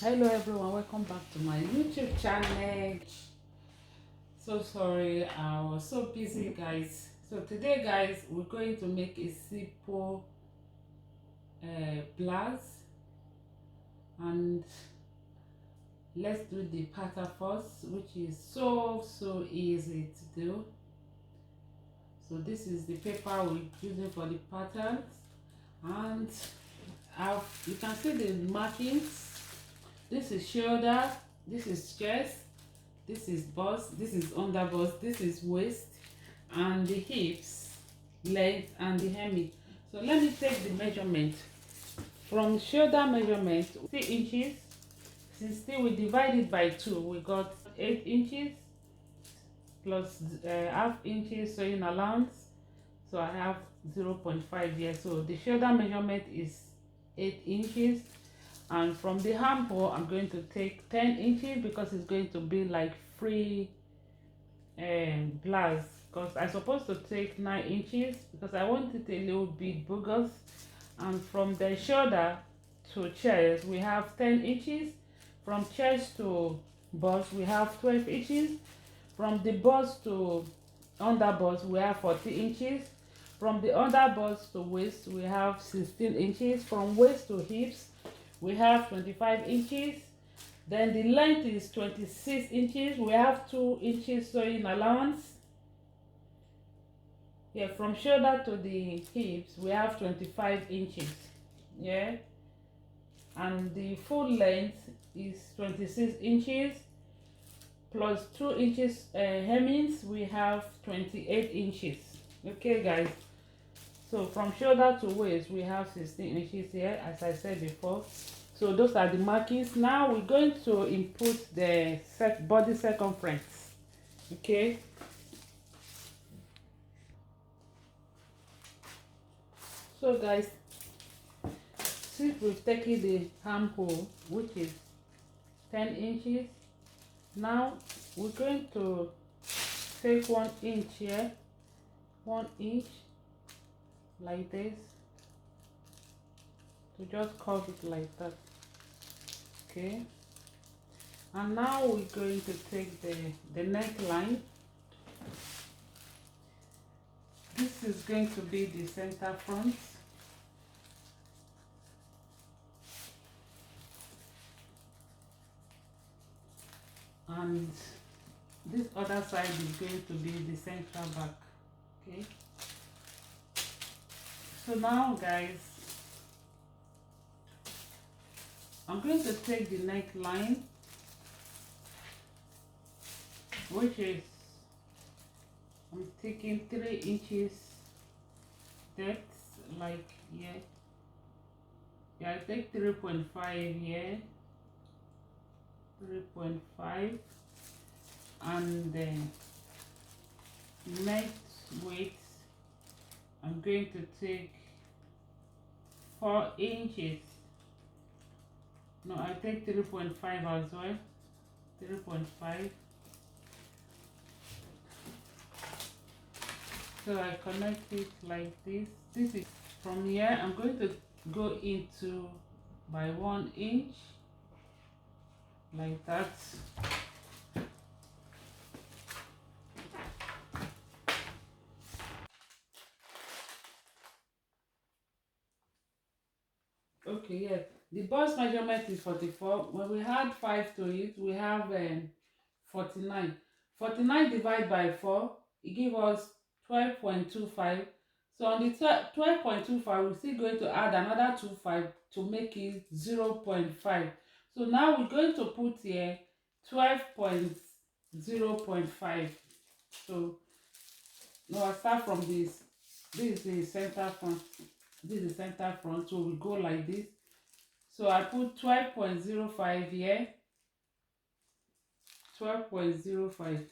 Hello everyone, welcome back to my YouTube channel. So sorry, I was so busy guys. So today guys, we're going to make a simple blouse, and let's do the pattern first, which is so easy to do. So this is the paper we're using for the patterns, and you can see the markings. This is shoulder, this is chest, this is bust, this is under bust, this is waist, and the hips, legs, and the hemi. So let me take the measurement. From shoulder measurement, 3 inches. 60, we divide it by 2, we got 8 inches plus half inches sewing allowance. So I have 0.5 here. So the shoulder measurement is 8 inches. And from the armhole, I'm going to take 10 inches because it's going to be like free blouse, because I'm supposed to take 9 inches because I want it a little bit bogus. And from the shoulder to chest, we have 10 inches. From chest to bust, we have 12 inches. From the bust to under bust, we have 40 inches. From the under bust to waist, we have 16 inches. From waist to hips, we have 25 inches. Then the length is 26 inches. We have 2 inches sewing allowance. Yeah, from shoulder to the hips, we have 25 inches. Yeah, and the full length is 26 inches plus 2 inches hemmings. We have 28 inches. Okay guys, so from shoulder to waist, we have 16 inches here, as I said before. So those are the markings. Now we're going to input the body circumference. Okay, so guys, since we've taken the armhole, which is 10 inches, now we're going to take 1 inch here, 1 inch like this, to just curve it like that. Okay, and now we're going to take the neckline. This is going to be the center front. And this other side is going to be the central back. Okay, so now guys, I'm going to take the neckline, which is, I'm taking 3 inches depth, like here. Yeah, I take 3.5 here, 3.5, and then neck width, I'm going to take 4 inches. No, I take 3.5 as well, 3.5. So I connect it like this. This is from here. I'm going to go into by 1 inch like that. Okay, yeah. The bust measurement is 44. When we add 5 to it, we have 49. 49 divided by 4, it gives us 12.25. So on the 12.25, we're still going to add another 25 to make it 0.5. So now we're going to put here 12.0.5. So now I start from this. This is the center front. This is the center front. So we go like this. So I put 12.05 here. 12.05.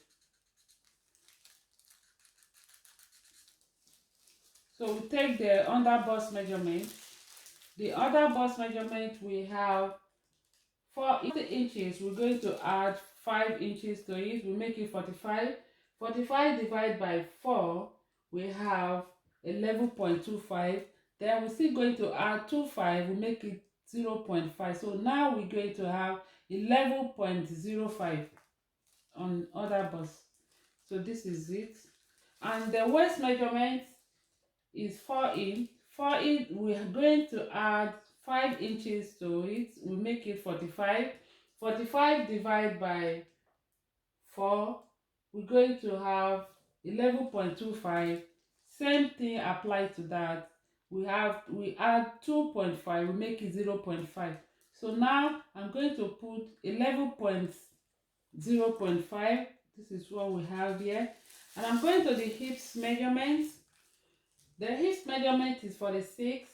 So we take the under bust measurement. The under bust measurement, we have 4 inches. We're going to add 5 inches to it. We make it 45. 45 divided by 4, we have 11.25. Then we're still going to add 25. We make it 0.5. So now we're going to have 11.05 on other bust. So this is it. And the waist measurement is 4 in. 4 in, we are going to add 5 inches to it. We make it 45. 45 divided by 4, we're going to have 11.25. Same thing applies to that. We add 2.5, we make it 0.5. So now I'm going to put 11.0.5. This is what we have here. And I'm going to the hips measurement. The hips measurement is 46.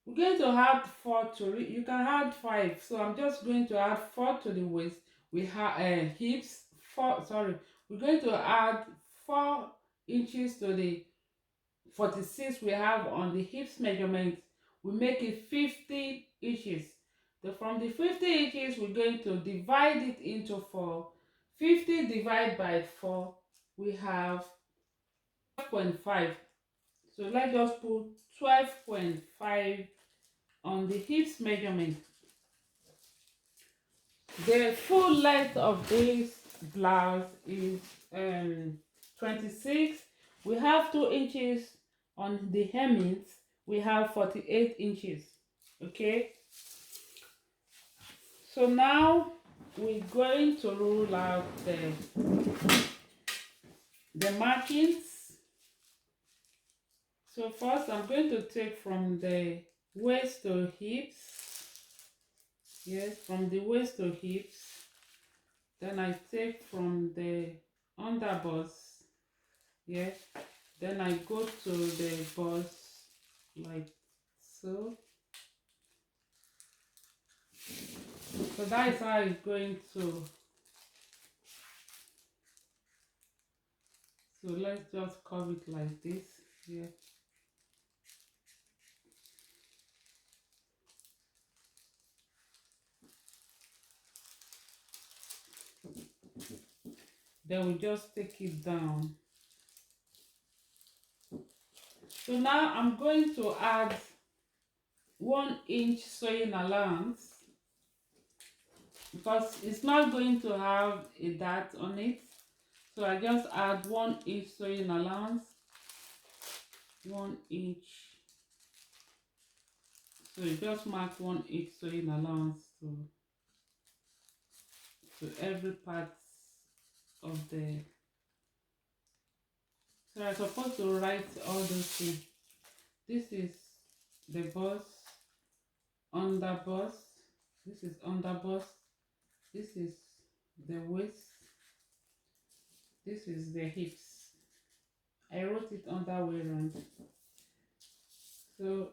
We're going to add 4 to it. You can add 5. So I'm just going to add 4 to the waist. We have hips 4. Sorry, we're going to add 4 inches to the 46 we have on the hips measurement. We make it 50 inches. From the 50 inches, we're going to divide it into 4. 50 divided by 4, we have 12.5. So let's just put 12.5 on the hips measurement. The full length of this blouse is 26. We have 2 inches on the hemmings. We have 48 inches. Okay, so now we're going to rule out the markings. So first I'm going to take from the waist to hips. Yes, from the waist to hips. Then I take from the underbust. Yeah, then I go to the bust like so. So that is how it's going to. So let's just curve it like this. Yeah. Then we just take it down. So now I'm going to add 1 inch sewing allowance because it's not going to have a dart on it. So I just add 1 inch sewing allowance. 1 inch. So you just mark 1 inch sewing allowance to every part of the. So I'm supposed to write all those things. This is the bust, under bust. This is under bust. This is the waist. This is the hips. I wrote it under way round. So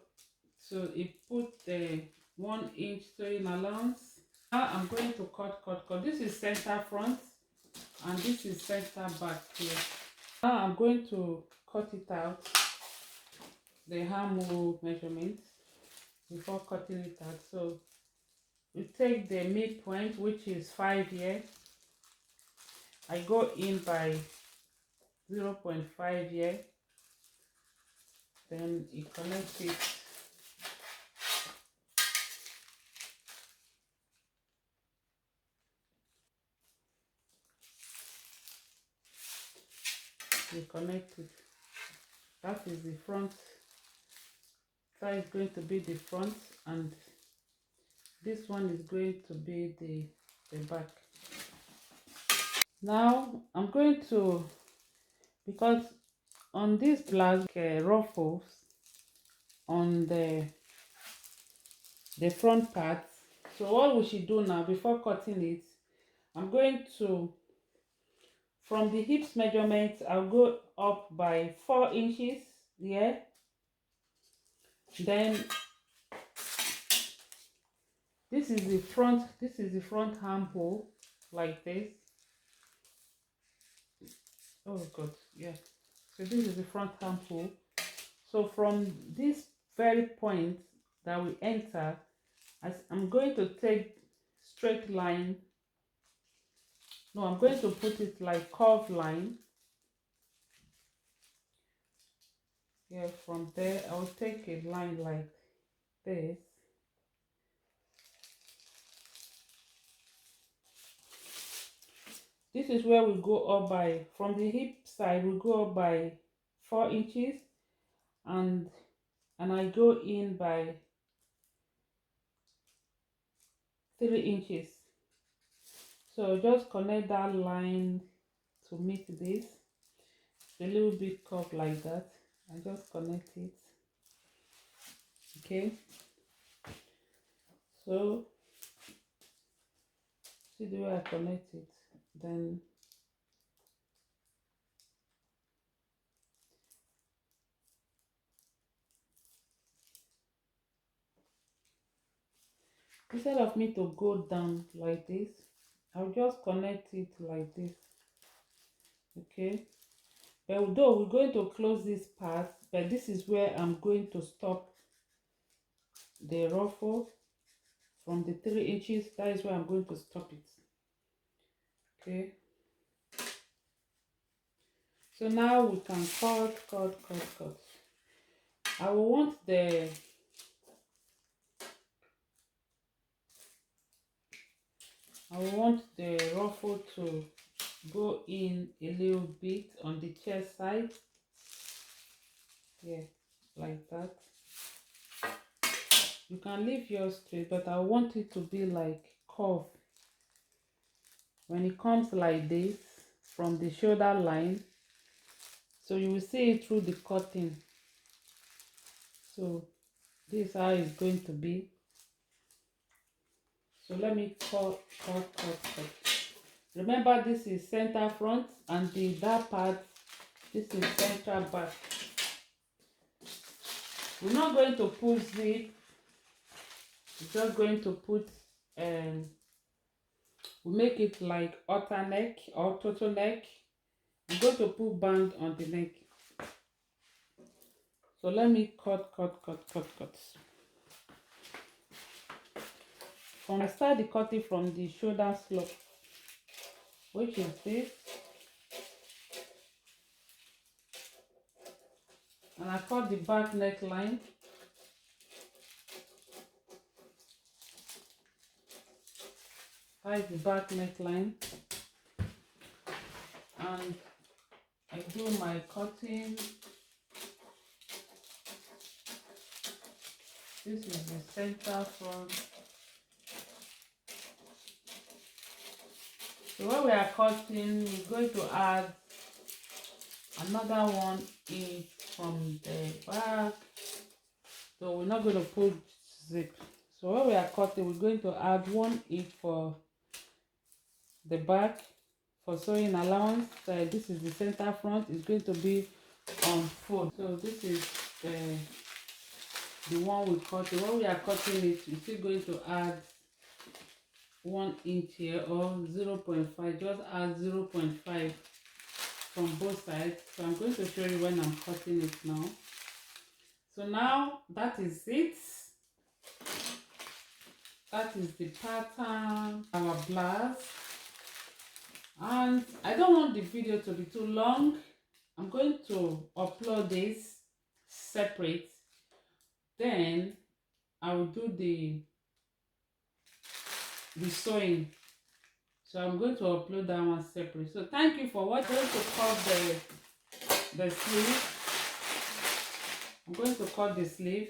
it put the 1 inch sewing allowance. Now I'm going to cut. This is center front and this is center back here. Now I'm going to cut it out, the armhole measurement, before cutting it out. So we take the midpoint, which is 5 here. I go in by 0.5 here. Then you connect it. You connect it. That is the front. That is going to be the front, and this one is going to be the back. Now I'm going to, because on this blouse ruffles on the front part. So what we should do now, before cutting it, I'm going to, from the hips measurement, I'll go up by 4 inches here. Then this is the front armhole, like this. Oh god, yeah. So this is the front armhole. So from this very point that we enter, as I'm going to take straight line. No, I'm going to put it like curved line. Yeah, from there I'll take a line like this. This is where we go up by, from the hip side we go up by 4 inches, and I go in by 3 inches. So just connect that line to meet this. It's a little bit curved like that. I just connect it. Okay, so see the way I connect it. Then instead of me to go down like this, I'll just connect it like this. Okay, but though we're going to close this part, but this is where I'm going to stop the ruffle from the 3 inches. That is where I'm going to stop it. Okay, so now we can cut. I will want the ruffle to go in a little bit on the chest side. Yeah, like that. You can leave yours straight, but I want it to be like curved. When it comes like this from the shoulder line, so you will see it through the cutting. So this is how it's going to be. So let me cut. Remember, this is center front, and that part, this is center back. We're not going to put zip. We're just going to put we make it like outer neck or total neck. I'm going to put band on the neck. So let me cut. From I start the cutting from the shoulder slope, which is this, and I cut the back neckline. That is the back neckline, and I do my cutting. This is the center front. So when we are cutting, we're going to add another 1 inch from the back. So we're not going to put zip. So when we are cutting, we're going to add 1 inch for the back for sewing allowance. This is the center front. It's going to be on fold. So this is the one we cut. When we are cutting it, we're still going to add 1 inch here, or 0.5. Just add 0.5 from both sides. So I'm going to show you when I'm cutting it now. So now that is it. That is the pattern, our blouse. And I don't want the video to be too long. I'm going to upload this separate. Then I will do the sewing. So I'm going to upload that one separate. So thank you for watching. I'm going to cut the sleeve. I'm going to cut the sleeve.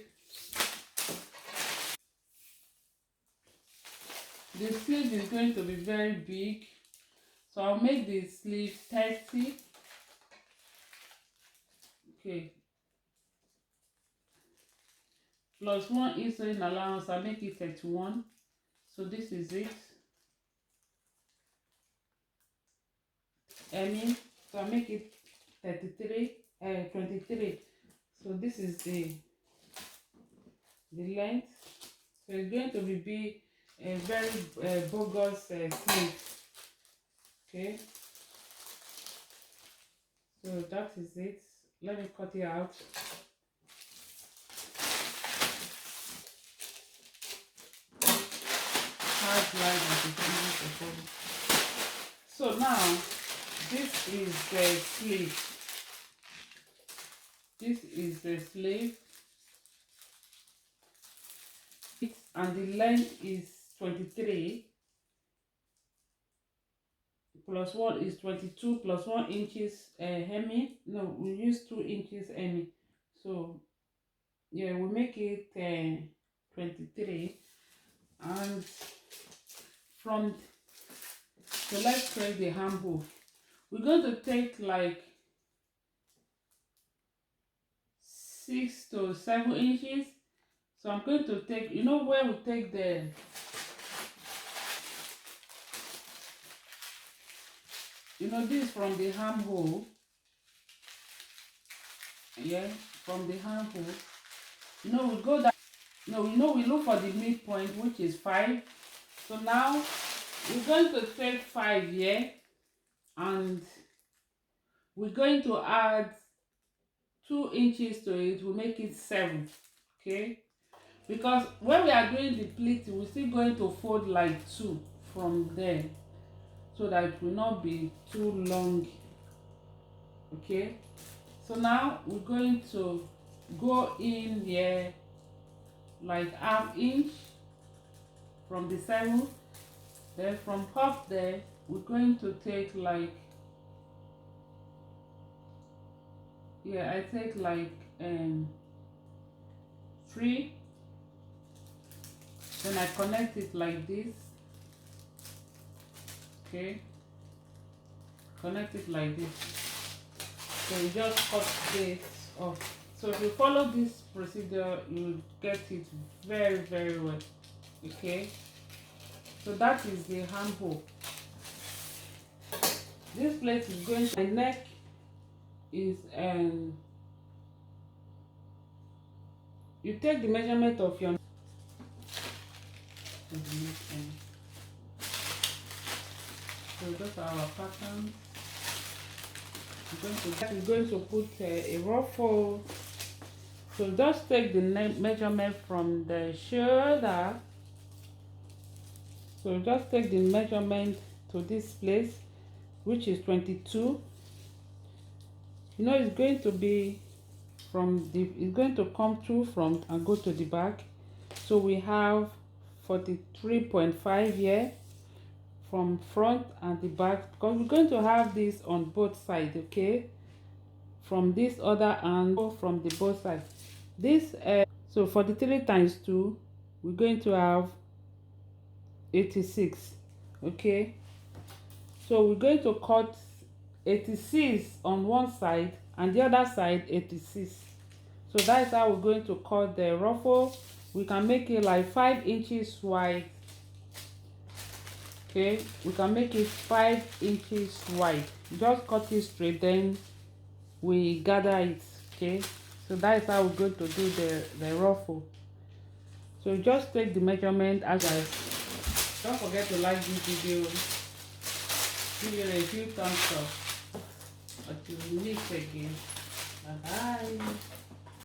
The sleeve is going to be very big, so I'll make the sleeve 30. Okay. Plus 1 inch sewing allowance, I'll make it 31. So this is it. So I'll make it 23. So this is the length. So it's going to be a very bogus sleeve. Okay. So that is it. Let me cut it out. So now this is the sleeve. This is the sleeve. And the length is 23. plus 1 is 22 plus 1 inches hemi. No, we use 2 inches hemi. So yeah, we make it 23. And from, so let's create the handle. We're going to take like 6 to 7 inches. So I'm going to take, you know where we take the, this from the handle. Yeah, from the handle. We go down. No, we look for the midpoint, which is 5. So now we're going to take 5 here, and we're going to add 2 inches to it. We'll make it 7. Okay, because when we are doing the pleating, we're still going to fold like 2 from there, so that it will not be too long. Okay, so now we're going to go in here like ½ inch from the 7. Then from up there we're going to take like, yeah, I take like 3. Then I connect it like this. Okay, connect it like this. So you just cut this off. So if you follow this procedure, you get it very, very well. Okay, so that is the handle. This place is going to, my neck is you take the measurement of your, so those are our patterns. We're going to put a ruffle. So just take the measurement from the shoulder. So just take the measurement to this place, which is 22. It's going to be it's going to come through front and go to the back. So we have 43.5 here from front and the back, because we're going to have this on both sides. Okay, from this other angle, from the both sides. This so 43 times 2, we're going to have 86. Okay, so we're going to cut 86 on one side and the other side 86. So that's how we're going to cut the ruffle. We can make it like 5 inches wide. Okay, we can make it 5 inches wide. Just cut it straight, then we gather it. Okay, so that's how we're going to do the ruffle. So just take the measurement as I. Don't forget to like this video, give it a few thumbs up until we meet again. Bye bye.